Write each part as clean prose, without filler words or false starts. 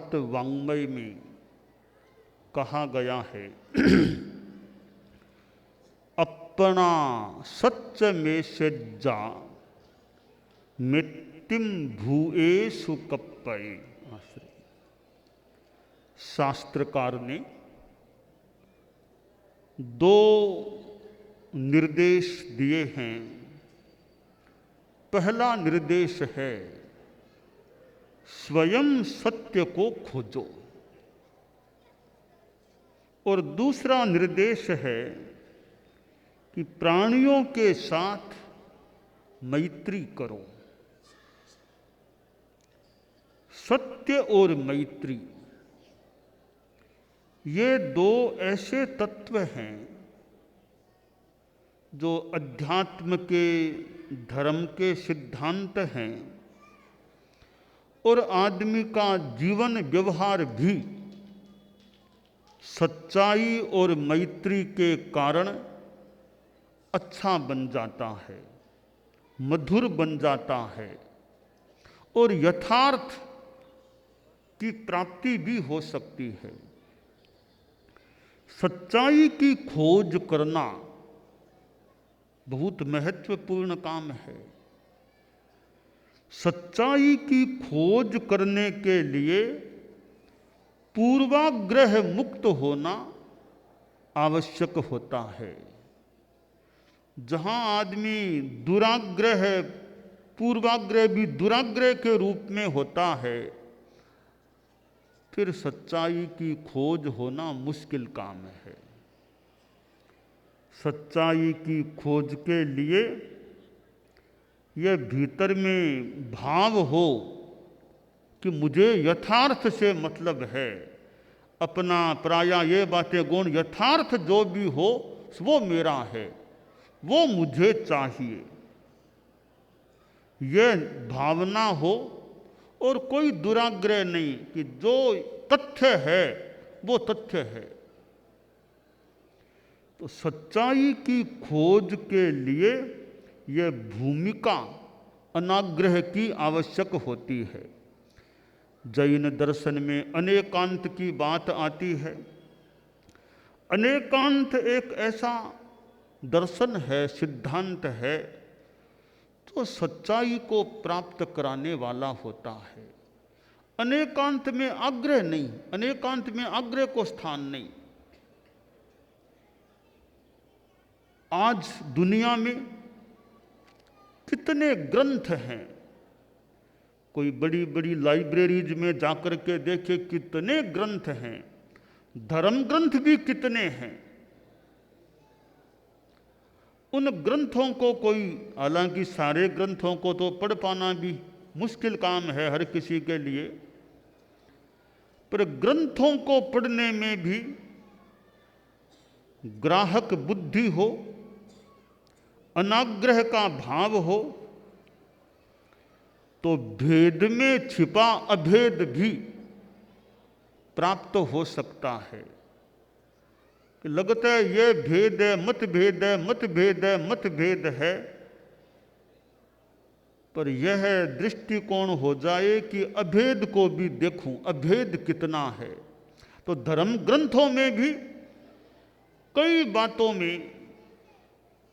बृहत वाङ्मय में कहा गया है, अपना सत्य में सज्जा मृत्युम भूएषु कप्पये। शास्त्रकार ने दो निर्देश दिए हैं। पहला निर्देश है स्वयं सत्य को खोजो, और दूसरा निर्देश है कि प्राणियों के साथ मैत्री करो। सत्य और मैत्री, ये दो ऐसे तत्व हैं जो अध्यात्म के, धर्म के सिद्धांत हैं, और आदमी का जीवन व्यवहार भी सच्चाई और मैत्री के कारण अच्छा बन जाता है, मधुर बन जाता है, और यथार्थ की प्राप्ति भी हो सकती है। सच्चाई की खोज करना बहुत महत्वपूर्ण काम है। सच्चाई की खोज करने के लिए पूर्वाग्रह मुक्त होना आवश्यक होता है। जहाँ आदमी दुराग्रह, पूर्वाग्रह भी दुराग्रह के रूप में होता है, फिर सच्चाई की खोज होना मुश्किल काम है। सच्चाई की खोज के लिए यह भीतर में भाव हो कि मुझे यथार्थ से मतलब है, अपना पराया ये बातें गुण, यथार्थ जो भी हो वो मेरा है, वो मुझे चाहिए, यह भावना हो, और कोई दुराग्रह नहीं कि जो तथ्य है वो तथ्य है। तो सच्चाई की खोज के लिए यह भूमिका अनाग्रह की आवश्यक होती है। जैन दर्शन में अनेकांत की बात आती है। अनेकांत एक ऐसा दर्शन है, सिद्धांत है, तो सच्चाई को प्राप्त कराने वाला होता है। अनेकांत में आग्रह नहीं, अनेकांत में आग्रह को स्थान नहीं। आज दुनिया में कितने ग्रंथ हैं, कोई बड़ी बड़ी लाइब्रेरीज में जाकर के देखे कितने ग्रंथ हैं, धर्म ग्रंथ भी कितने हैं। उन ग्रंथों को कोई, हालांकि सारे ग्रंथों को तो पढ़ पाना भी मुश्किल काम है हर किसी के लिए, पर ग्रंथों को पढ़ने में भी ग्राहक बुद्धि हो, अनाग्रह का भाव हो, तो भेद में छिपा अभेद भी प्राप्त हो सकता है। लगता है ये भेद है, मतभेद है, मतभेद है, मतभेद है, पर यह दृष्टिकोण हो जाए कि अभेद को भी देखूं, अभेद कितना है। तो धर्म ग्रंथों में भी कई बातों में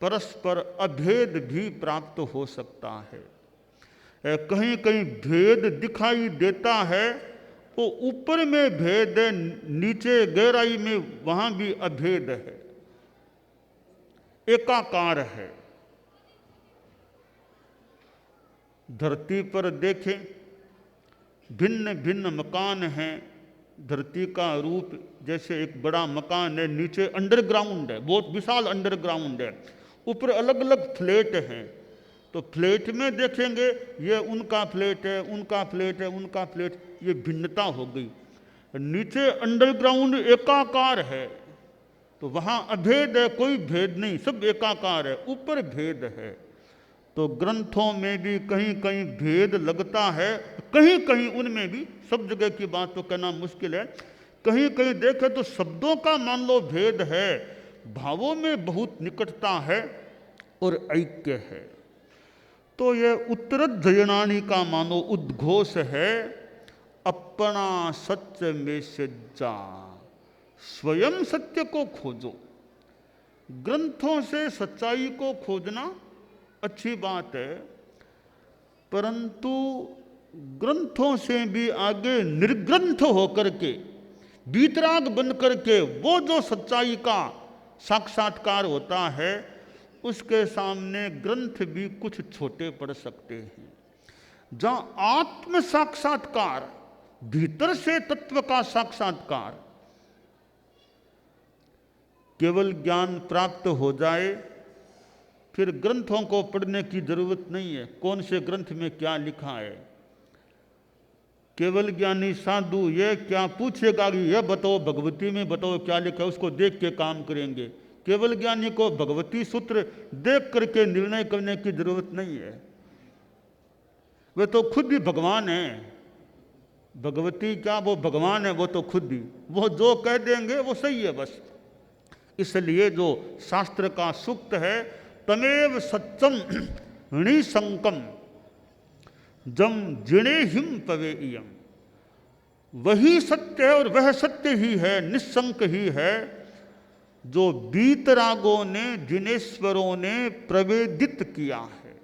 परस्पर अभेद भी प्राप्त हो सकता है। कहीं कहीं भेद दिखाई देता है तो ऊपर में भेद है, नीचे गहराई में वहां भी अभेद है, एकाकार है। धरती पर देखें, भिन्न भिन्न मकान हैं। धरती का रूप जैसे एक बड़ा मकान है, नीचे अंडरग्राउंड है, बहुत विशाल अंडरग्राउंड है, ऊपर अलग अलग फ्लैट हैं। तो फ्लैट में देखेंगे ये उनका फ्लैट है, उनका फ्लैट है, उनका फ्लैट, ये भिन्नता हो गई। नीचे अंडरग्राउंड एकाकार है, तो वहाँ अभेद है, कोई भेद नहीं, सब एकाकार है। ऊपर भेद है। तो ग्रंथों में भी कहीं कहीं भेद लगता है, कहीं कहीं उनमें भी, सब जगह की बात तो कहना मुश्किल है, कहीं कहीं देखें तो शब्दों का मान लो भेद है, भावों में बहुत निकटता है और ऐक्य है। तो यह उत्तरजयनानी का मानो उद्घोष है, अपना सत्य में से जा, स्वयं सत्य को खोजो। ग्रंथों से सच्चाई को खोजना अच्छी बात है, परंतु ग्रंथों से भी आगे निर्ग्रंथ होकर के, बीतराग बन करके वो जो सच्चाई का साक्षात्कार होता है, उसके सामने ग्रंथ भी कुछ छोटे पड़ सकते हैं। जहां आत्म साक्षात्कार, भीतर से तत्व का साक्षात्कार, केवल ज्ञान प्राप्त हो जाए, फिर ग्रंथों को पढ़ने की जरूरत नहीं है। कौन से ग्रंथ में क्या लिखा है, केवल ज्ञानी साधु ये क्या पूछेगा कि यह बताओ भगवती में बताओ क्या लिखा है, उसको देख के काम करेंगे। केवल ज्ञानी को भगवती सूत्र देख करके निर्णय करने की जरूरत नहीं है, वे तो खुद ही भगवान है। भगवती क्या, वो भगवान है, वो तो खुद ही, वो जो कह देंगे वो सही है बस। इसलिए जो शास्त्र का सूक्त है, तमेव सत्यम निसंकम जम जिणे हिम पवेयम, वही सत्य है और वह सत्य ही है, निसंक ही है, जो बीतरागों ने, जिनेश्वरों ने प्रवेदित किया है।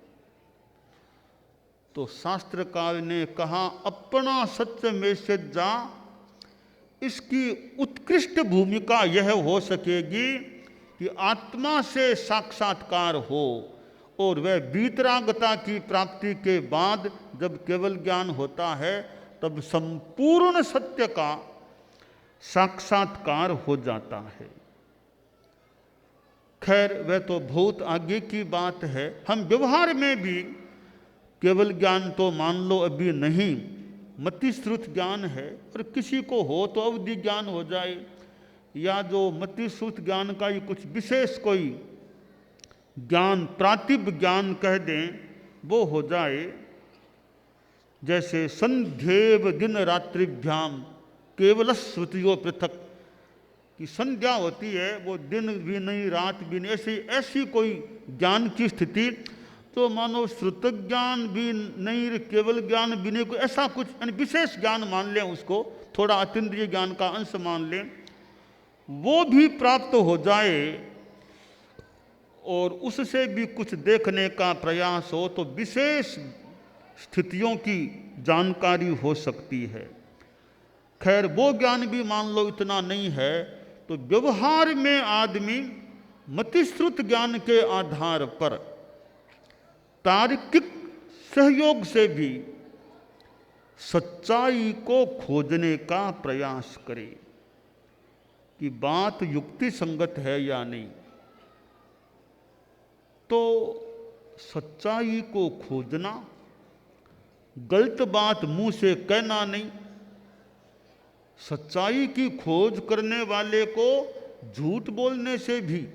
तो शास्त्रकार ने कहा अपना सत्य में से जा, इसकी उत्कृष्ट भूमिका यह हो सकेगी कि आत्मा से साक्षात्कार हो, और वह बीतरागता की प्राप्ति के बाद जब केवल ज्ञान होता है, तब संपूर्ण सत्य का साक्षात्कार हो जाता है। खैर वह तो बहुत आगे की बात है। हम व्यवहार में भी केवल ज्ञान तो मान लो अभी नहीं, मति श्रुत ज्ञान है, और किसी को हो तो अवधि ज्ञान हो जाए, या जो मति श्रुत ज्ञान का ही कुछ विशेष कोई ज्ञान, प्रातिभ ज्ञान कह दें, वो हो जाए। जैसे संध्येव दिन रात्रिभ्याम केवल श्रुतियों पृथक, कि संध्या होती है वो दिन भी नहीं रात भी नहीं, ऐसी कोई ज्ञान की स्थिति, तो मानो श्रुत ज्ञान भी नहीं केवल ज्ञान भी नहीं, कोई ऐसा कुछ यानी विशेष ज्ञान मान लें, उसको थोड़ा अतीन्द्रिय ज्ञान का अंश मान लें, वो भी प्राप्त हो जाए, और उससे भी कुछ देखने का प्रयास हो, तो विशेष स्थितियों की जानकारी हो सकती है। खैर वो ज्ञान भी मान लो इतना नहीं है, तो व्यवहार में आदमी मतिश्रुत ज्ञान के आधार पर तार्किक सहयोग से भी सच्चाई को खोजने का प्रयास करे कि बात युक्ति संगत है या नहीं। तो सच्चाई को खोजना, गलत बात मुंह से कहना नहीं, सच्चाई की खोज करने वाले को झूठ बोलने से भी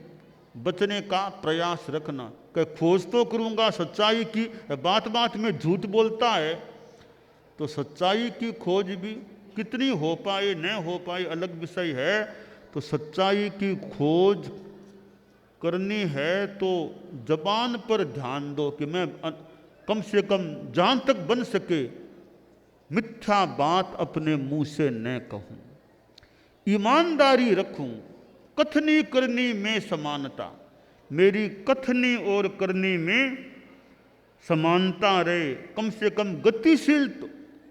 बचने का प्रयास रखना। कि खोज तो करूंगा सच्चाई की, बात बात में झूठ बोलता है, तो सच्चाई की खोज भी कितनी हो पाए न हो पाए अलग विषय है। तो सच्चाई की खोज करनी है तो जबान पर ध्यान दो कि मैं कम से कम जहाँ तक बन सके मिथ्या बात अपने मुंह से न कहूँ, ईमानदारी रखूँ, कथनी करनी में समानता, मेरी कथनी और करनी में समानता रहे, कम से कम गतिशील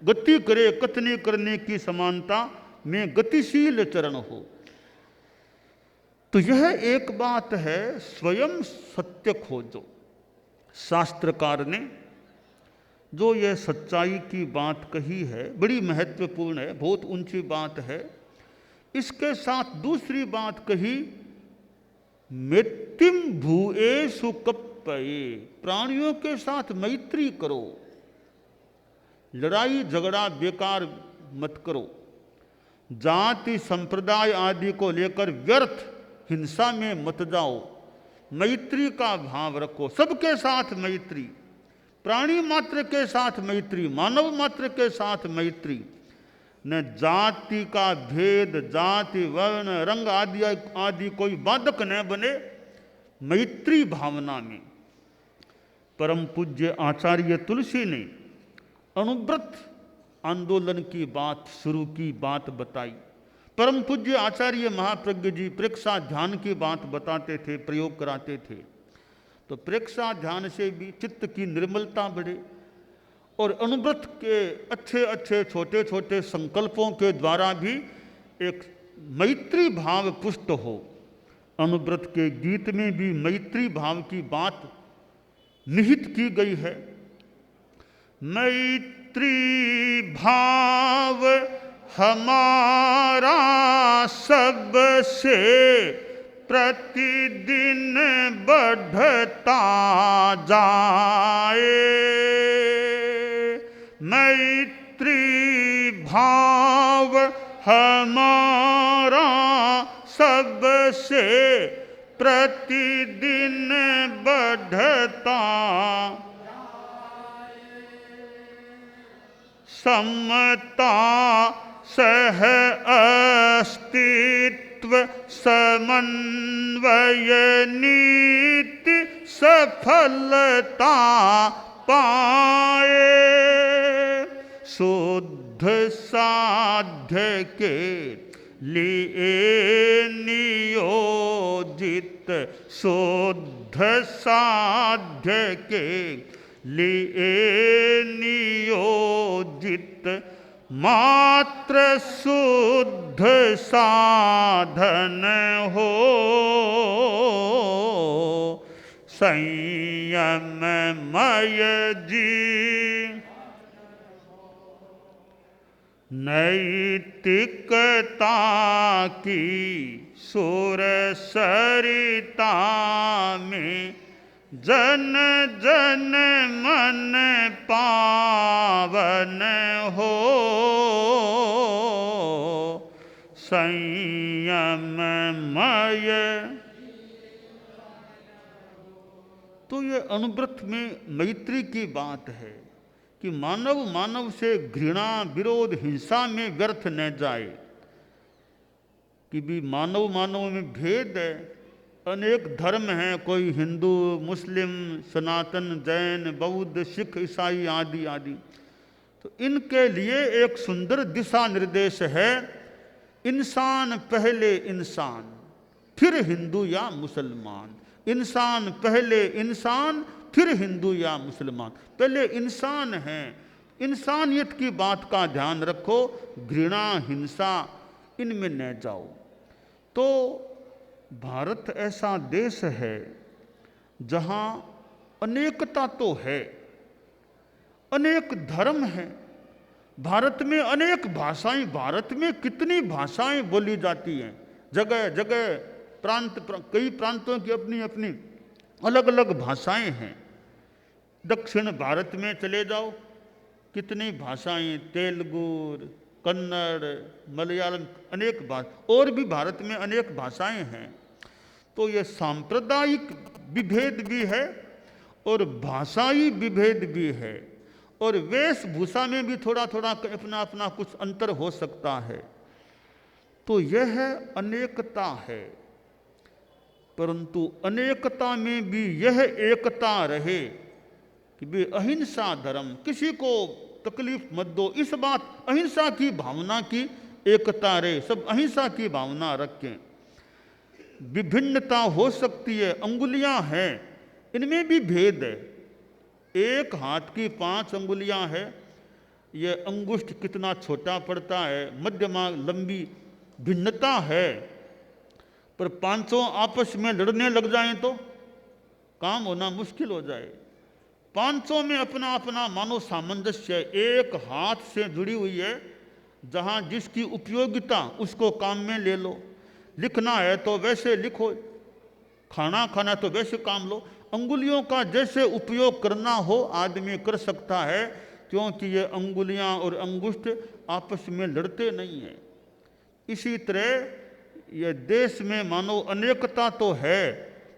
गति करे, कथनी करने की समानता में गतिशील चरण हो। तो यह एक बात है, स्वयं सत्य खोजो। शास्त्रकार ने जो यह सच्चाई की बात कही है बड़ी महत्वपूर्ण है, बहुत ऊंची बात है। इसके साथ दूसरी बात कही, मैत्तिम भूएषु कप्पये, प्राणियों के साथ मैत्री करो, लड़ाई झगड़ा बेकार मत करो, जाति संप्रदाय आदि को लेकर व्यर्थ हिंसा में मत जाओ, मैत्री का भाव रखो, सबके साथ मैत्री, प्राणी मात्र के साथ मैत्री, मानव मात्र के साथ मैत्री, न जाति का भेद, जाति वर्ण रंग आदि आदि कोई बाधक न बने मैत्री भावना में। परम पूज्य आचार्य तुलसी ने अणुव्रत आंदोलन की बात शुरू की, बात बताई। परम पूज्य आचार्य महाप्रज्ञ जी प्रेक्षा ध्यान की बात बताते थे, प्रयोग कराते थे। तो प्रेक्षा ध्यान से भी चित्त की निर्मलता बढ़े और अनुव्रत के अच्छे अच्छे छोटे छोटे संकल्पों के द्वारा भी एक मैत्री भाव पुष्ट हो। अनुव्रत के गीत में भी मैत्री भाव की बात निहित की गई है। मैत्री भाव हमारा सबसे प्रतिदिन बढ़ता जाए। मैत्री भाव हमारा सबसे प्रतिदिन बढ़ता, समता सह अस्तित्व समन्वय नीति सफलता पाए। शुद्ध साध्य के लिए नियोजित, शुद्ध साध्य के लिए नियोजित मात्र शुद्ध साधन हो। संयममय जी नैतिकता की सुरसरिता में जन जन मन पावन हो। संयममय। तो ये अनुव्रत में मैत्री की बात है कि मानव मानव से घृणा विरोध हिंसा में व्यर्थ न जाए। कि भी मानव मानव में भेद है, अनेक धर्म हैं, कोई हिंदू मुस्लिम सनातन जैन बौद्ध सिख ईसाई आदि आदि। तो इनके लिए एक सुंदर दिशा निर्देश है, इंसान पहले इंसान फिर हिंदू या मुसलमान। इंसान पहले इंसान फिर हिंदू या मुसलमान। पहले इंसान है, इंसानियत की बात का ध्यान रखो, घृणा हिंसा इनमें न जाओ। तो भारत ऐसा देश है जहाँ अनेकता तो है, अनेक धर्म हैं, भारत में अनेक भाषाएं, भारत में कितनी भाषाएं बोली जाती हैं, जगह जगह प्रांत कई प्रांतों की अपनी अपनी अलग अलग भाषाएं हैं। दक्षिण भारत में चले जाओ, कितनी भाषाएं, तेलुगु कन्नड़ मलयालम अनेक भाषा, और भी भारत में अनेक भाषाएं हैं। तो ये सांप्रदायिक विभेद भी है और भाषाई विभेद भी है, और वेशभूषा में भी थोड़ा थोड़ा अपना अपना कुछ अंतर हो सकता है। तो यह अनेकता है, परंतु अनेकता में भी यह एकता रहे कि भी अहिंसा धर्म, किसी को तकलीफ मत दो, इस बात अहिंसा की भावना की एकता रहे, सब अहिंसा की भावना रखें। विभिन्नता हो सकती है, अंगुलियां हैं, इनमें भी भेद है। एक हाथ की 5 अंगुलियां है, यह अंगुष्ठ कितना छोटा पड़ता है, मध्यमा लंबी भिन्नता है। पर 5 आपस में लड़ने लग जाएं तो काम होना मुश्किल हो जाए। 5 में अपना अपना मानो सामंजस्य, एक हाथ से जुड़ी हुई है, जहाँ जिसकी उपयोगिता उसको काम में ले लो। लिखना है तो वैसे लिखो, खाना खाना तो वैसे काम लो। अंगुलियों का जैसे उपयोग करना हो आदमी कर सकता है, क्योंकि ये अंगुलियां और अंगुष्ठ आपस में लड़ते नहीं हैं। इसी तरह ये देश में मानो अनेकता तो है,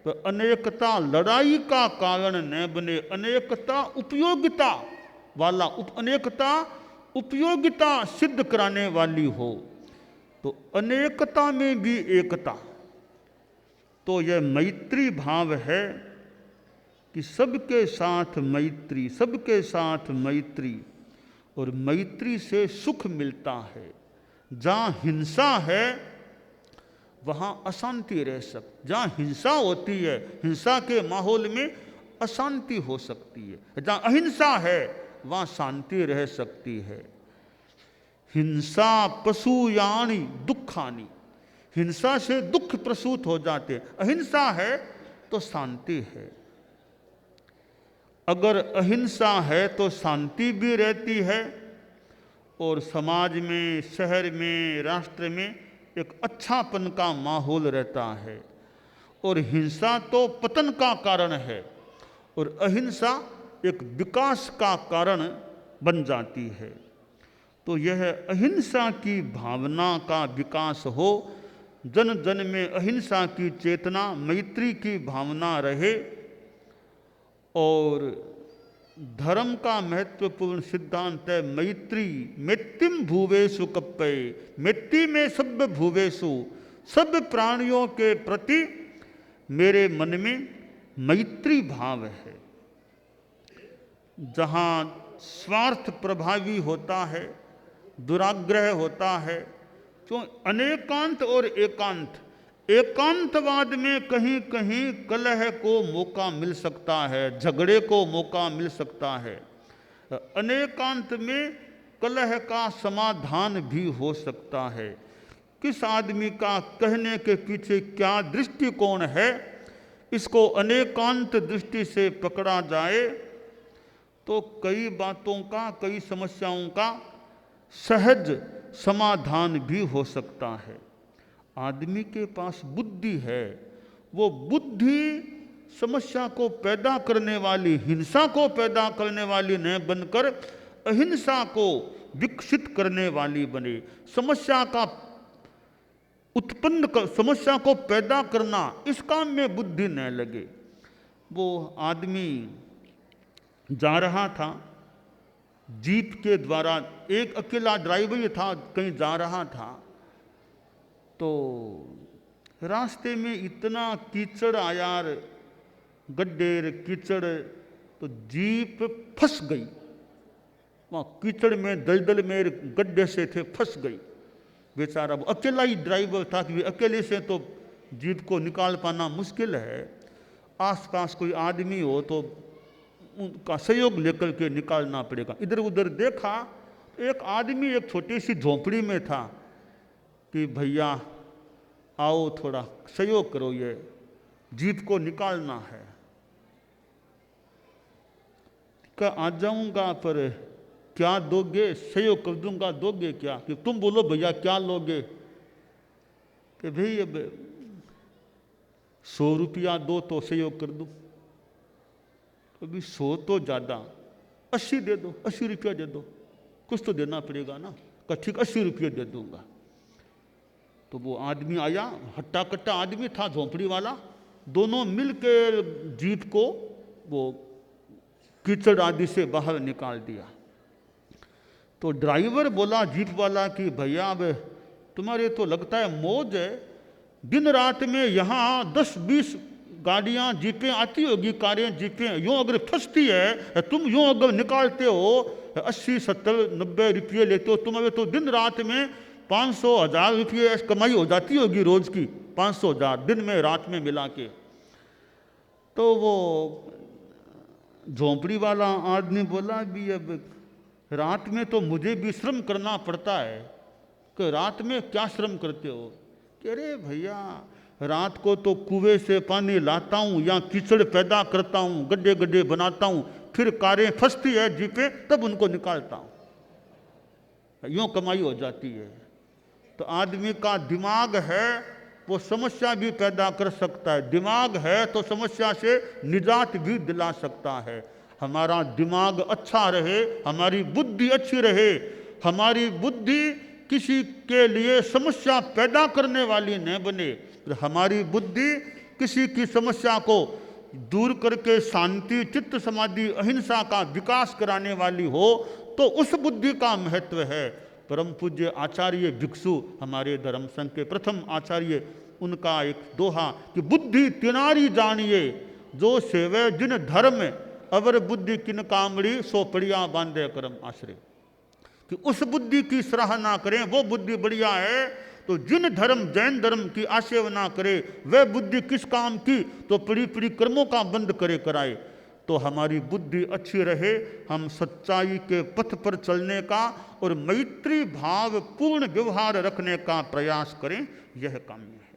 तो अनेकता लड़ाई का कारण न बने, अनेकता उपयोगिता वाला अनेकता उपयोगिता सिद्ध कराने वाली हो। तो अनेकता में भी एकता, तो यह मैत्री भाव है कि सबके साथ मैत्री, सबके साथ मैत्री। और मैत्री से सुख मिलता है। जहाँ हिंसा है वहाँ अशांति रह सकती, जहाँ हिंसा होती है, हिंसा के माहौल में अशांति हो सकती है। जहाँ अहिंसा है वहाँ शांति रह सकती है। हिंसा पशुयानी दुखानी, हिंसा से दुख प्रसूत हो जाते हैं, अहिंसा है तो शांति है। अगर अहिंसा है तो शांति भी रहती है और समाज में, शहर में, राष्ट्र में एक अच्छापन का माहौल रहता है। और हिंसा तो पतन का कारण है और अहिंसा एक विकास का कारण बन जाती है। तो यह अहिंसा की भावना का विकास हो, जन जन में अहिंसा की चेतना, मैत्री की भावना रहे। और धर्म का महत्वपूर्ण सिद्धांत है मैत्री। मैत्तिम भूवेषु कप्पये, मैत्री में सब भूवेषु, सब प्राणियों के प्रति मेरे मन में मैत्री भाव है। जहाँ स्वार्थ प्रभावी होता है, दुराग्रह होता है, तो अनेकांत और एकांत, एकांतवाद में कहीं कहीं कलह को मौका मिल सकता है, झगड़े को मौका मिल सकता है। अनेकांत में कलह का समाधान भी हो सकता है। किस आदमी का कहने के पीछे क्या दृष्टिकोण है, इसको अनेकांत दृष्टि से पकड़ा जाए तो कई बातों का, कई समस्याओं का सहज समाधान भी हो सकता है। आदमी के पास बुद्धि है, वो बुद्धि समस्या को पैदा करने वाली, हिंसा को पैदा करने वाली न बनकर अहिंसा को विकसित करने वाली बने। समस्या का उत्पन्न कर, समस्या को पैदा करना, इस काम में बुद्धि न लगे। वो आदमी जा रहा था जीप के द्वारा, एक अकेला ड्राइवर था, कहीं जा रहा था, तो रास्ते में इतना कीचड़ आया, गड्ढे कीचड़, तो जीप फंस गई। वहाँ कीचड़ में, दलदल में, गड्ढे से थे, फंस गई। बेचारा वो अकेला ही ड्राइवर था कि अकेले से तो जीप को निकाल पाना मुश्किल है। आसपास कोई आदमी हो तो उनका सहयोग लेकर के निकालना पड़ेगा। इधर उधर देखा, एक आदमी एक छोटी सी झोंपड़ी में था कि भैया आओ थोड़ा सहयोग करो, ये जीप को निकालना है। क्या आ जाऊंगा, पर क्या दोगे? सहयोग कर दूंगा, दोगे क्या? कि तुम बोलो भैया क्या लोगे? कि भाई अब 100 रुपया दो तो सहयोग कर दूं। अभी 100 तो ज़्यादा, 80 दे दो, 80 रुपया दे दो, कुछ तो देना पड़ेगा ना। कहा ठीक 80 रुपये दे दूंगा। तो वो आदमी आया, हट्टा कट्टा आदमी था, झोंपड़ी वाला। दोनों मिलकर जीप को वो कीचड़ आदि से बाहर निकाल दिया। तो ड्राइवर बोला जीप वाला कि भैया अब तुम्हारे तो लगता है मौज है, दिन रात में यहाँ 10-20 गाड़ियाँ जीपें आती होगी, कारें जीपें, यूँ अगर फंसती है, तुम यूँ अगर निकालते हो 80, 70, 90 रुपये लेते हो, तुम्हारे तो दिन रात में 500, 1000 रुपये कमाई हो जाती होगी रोज की, 500, 1000 दिन में रात में मिला के। तो वो झोंपड़ी वाला आदमी बोला भी अब रात में तो मुझे भी श्रम करना पड़ता है। कि रात में क्या श्रम करते हो? कि अरे भैया रात को तो कुएं से पानी लाता हूँ या कीचड़ पैदा करता हूँ, गड्ढे गड्ढे बनाता हूँ, फिर कारें फंसती है जीपे, तब उनको निकालता हूँ, यूँ कमाई हो जाती है। तो आदमी का दिमाग है वो समस्या भी पैदा कर सकता है, दिमाग है तो समस्या से निजात भी दिला सकता है। हमारा दिमाग अच्छा रहे, हमारी बुद्धि अच्छी रहे, हमारी बुद्धि किसी के लिए समस्या पैदा करने वाली न बने, हमारी बुद्धि किसी की समस्या को दूर करके शांति, चित्त समाधि, अहिंसा का विकास कराने वाली हो, तो उस बुद्धि का महत्व है। परम पूज्य आचार्य भिक्षु, हमारे धर्म संघ के प्रथम आचार्य, उनका एक दोहा कि बुद्धि तिनारी जानिए जो सेवे जिन धर्म, अवर बुद्धि किन कामड़ी सो पड़िया बांधे करम आश्रय। कि उस बुद्धि की सराहना करें, वो बुद्धि बढ़िया है। तो जिन धर्म जैन धर्म की आसेवना करे, वह बुद्धि किस काम की, तो पड़ी पड़ी कर्मों का बंद करे कराए। तो हमारी बुद्धि अच्छी रहे, हम सच्चाई के पथ पर चलने का और मैत्री भाव पूर्ण व्यवहार रखने का प्रयास करें, यह काम्य है।